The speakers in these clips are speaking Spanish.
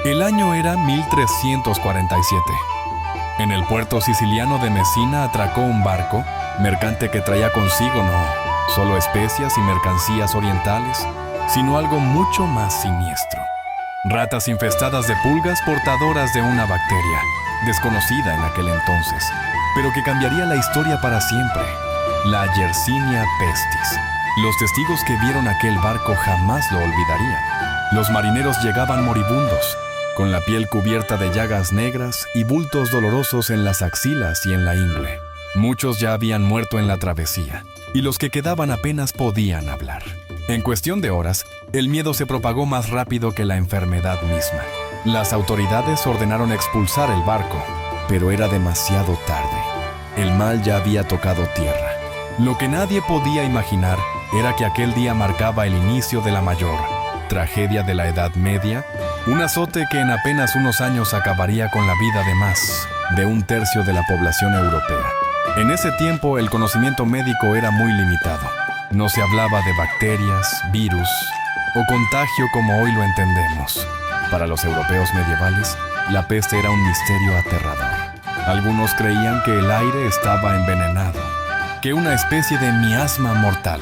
El año era 1347. En el puerto siciliano de Mesina atracó un barco, mercante que traía consigo no solo especias y mercancías orientales, sino algo mucho más siniestro. Ratas infestadas de pulgas portadoras de una bacteria, desconocida en aquel entonces, pero que cambiaría la historia para siempre, la Yersinia pestis. Los testigos que vieron aquel barco jamás lo olvidarían. Los marineros llegaban moribundos, con la piel cubierta de llagas negras y bultos dolorosos en las axilas y en la ingle. Muchos ya habían muerto en la travesía, y los que quedaban apenas podían hablar. En cuestión de horas, el miedo se propagó más rápido que la enfermedad misma. Las autoridades ordenaron expulsar el barco, pero era demasiado tarde. El mal ya había tocado tierra. Lo que nadie podía imaginar era que aquel día marcaba el inicio de la mayor tragedia de la Edad Media, un azote que en apenas unos años acabaría con la vida de más de un tercio de la población europea. En ese tiempo el conocimiento médico era muy limitado. No se hablaba de bacterias, virus o contagio como hoy lo entendemos. Para los europeos medievales, la peste era un misterio aterrador. Algunos creían que el aire estaba envenenado, que una especie de miasma mortal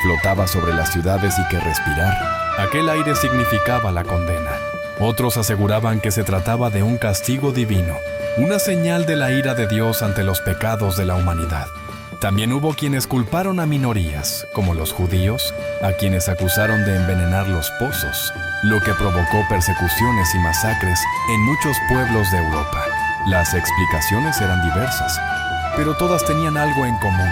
flotaba sobre las ciudades y que respirar aquel aire significaba la condena. Otros aseguraban que se trataba de un castigo divino, una señal de la ira de Dios ante los pecados de la humanidad. También hubo quienes culparon a minorías, como los judíos, a quienes acusaron de envenenar los pozos, lo que provocó persecuciones y masacres en muchos pueblos de Europa. Las explicaciones eran diversas, pero todas tenían algo en común.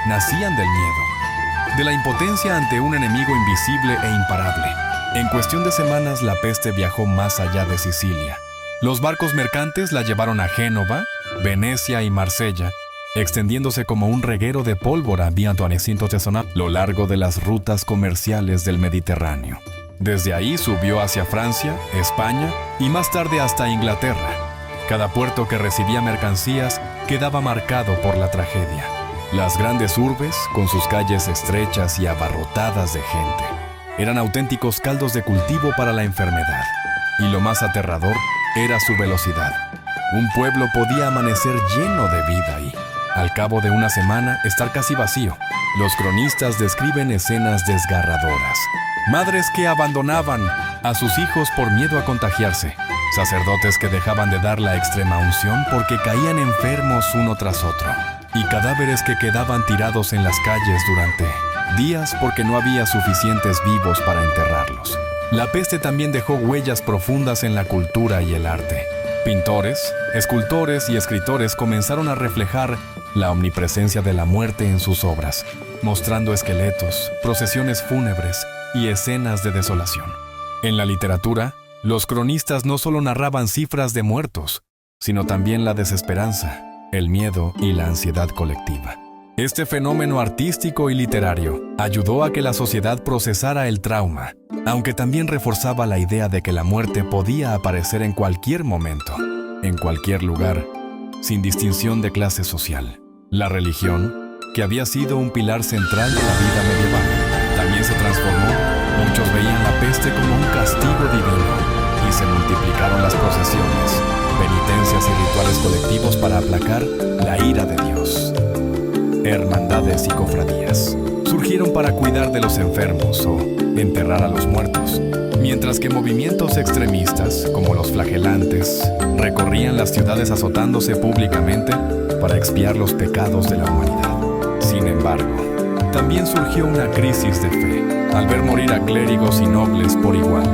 Nacían del miedo, de la impotencia ante un enemigo invisible e imparable. En cuestión de semanas, la peste viajó más allá de Sicilia. Los barcos mercantes la llevaron a Génova, Venecia y Marsella, extendiéndose como un reguero de pólvora a lo largo de las rutas comerciales del Mediterráneo. Desde ahí subió hacia Francia, España y más tarde hasta Inglaterra. Cada puerto que recibía mercancías quedaba marcado por la tragedia. Las grandes urbes, con sus calles estrechas y abarrotadas de gente, eran auténticos caldos de cultivo para la enfermedad. Y lo más aterrador era su velocidad. Un pueblo podía amanecer lleno de vida y, al cabo de una semana, estar casi vacío. Los cronistas describen escenas desgarradoras. Madres que abandonaban a sus hijos por miedo a contagiarse. Sacerdotes que dejaban de dar la extrema unción porque caían enfermos uno tras otro. Y cadáveres que quedaban tirados en las calles durante días porque no había suficientes vivos para enterrarlos. La peste también dejó huellas profundas en la cultura y el arte. Pintores, escultores y escritores comenzaron a reflejar la omnipresencia de la muerte en sus obras, mostrando esqueletos, procesiones fúnebres y escenas de desolación. En la literatura, los cronistas no solo narraban cifras de muertos, sino también la desesperanza, el miedo y la ansiedad colectiva. Este fenómeno artístico y literario ayudó a que la sociedad procesara el trauma, aunque también reforzaba la idea de que la muerte podía aparecer en cualquier momento, en cualquier lugar, sin distinción de clase social. La religión, que había sido un pilar central de la vida medieval, también se transformó. Muchos veían la peste como un castigo divino y se multiplicaron las procesiones, penitencias y rituales colectivos para aplacar la ira de Dios. Hermandades y cofradías surgieron para cuidar de los enfermos o enterrar a los muertos, mientras que movimientos extremistas, como los flagelantes, recorrían las ciudades azotándose públicamente para expiar los pecados de la humanidad. Sin embargo, también surgió una crisis de fe, al ver morir a clérigos y nobles por igual.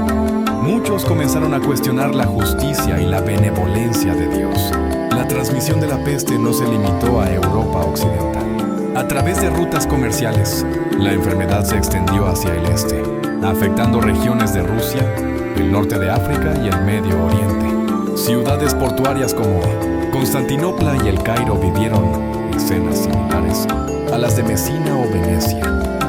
Muchos comenzaron a cuestionar la justicia y la benevolencia de Dios. La transmisión de la peste no se limitó a Europa occidental. A través de rutas comerciales, la enfermedad se extendió hacia el este, afectando regiones de Rusia, el norte de África y el Medio Oriente. Ciudades portuarias como Constantinopla y el Cairo vivieron escenas similares a las de Mesina o Venecia,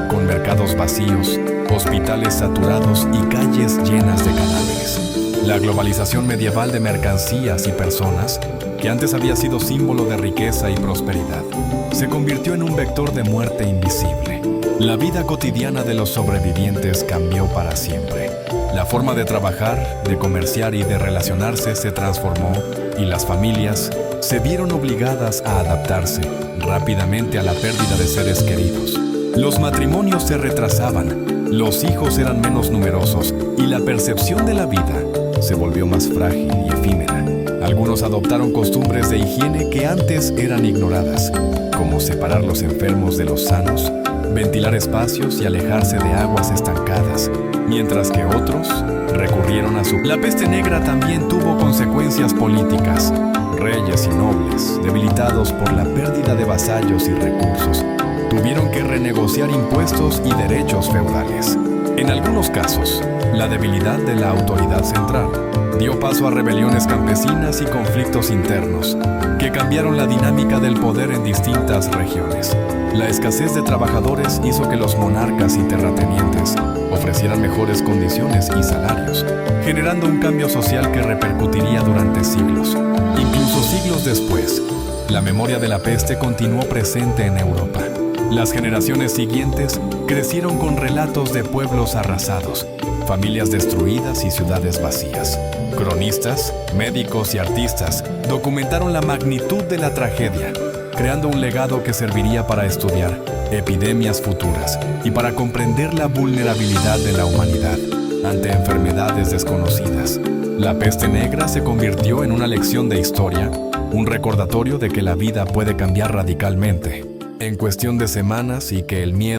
con mercados vacíos, hospitales saturados y calles llenas de cadáveres. La globalización medieval de mercancías y personas, que antes había sido símbolo de riqueza y prosperidad, se convirtió en un vector de muerte invisible. La vida cotidiana de los sobrevivientes cambió para siempre. La forma de trabajar, de comerciar y de relacionarse se transformó y las familias se vieron obligadas a adaptarse rápidamente a la pérdida de seres queridos. Los matrimonios se retrasaban, los hijos eran menos numerosos y la percepción de la vida se volvió más frágil y efímera. Algunos adoptaron costumbres de higiene que antes eran ignoradas, como separar los enfermos de los sanos, ventilar espacios y alejarse de aguas estancadas, mientras que otros recurrieron a su... La peste negra también tuvo consecuencias políticas. Reyes y nobles, debilitados por la pérdida de vasallos y recursos, tuvieron que renegociar impuestos y derechos feudales. En algunos casos, la debilidad de la autoridad central dio paso a rebeliones campesinas y conflictos internos que cambiaron la dinámica del poder en distintas regiones. La escasez de trabajadores hizo que los monarcas y terratenientes ofrecieran mejores condiciones y salarios, generando un cambio social que repercutiría durante siglos. Incluso siglos después, la memoria de la peste continuó presente en Europa. Las generaciones siguientes crecieron con relatos de pueblos arrasados, familias destruidas y ciudades vacías. Cronistas, médicos y artistas documentaron la magnitud de la tragedia, creando un legado que serviría para estudiar epidemias futuras y para comprender la vulnerabilidad de la humanidad ante enfermedades desconocidas. La peste negra se convirtió en una lección de historia, un recordatorio de que la vida puede cambiar radicalmente en cuestión de semanas y que el miedo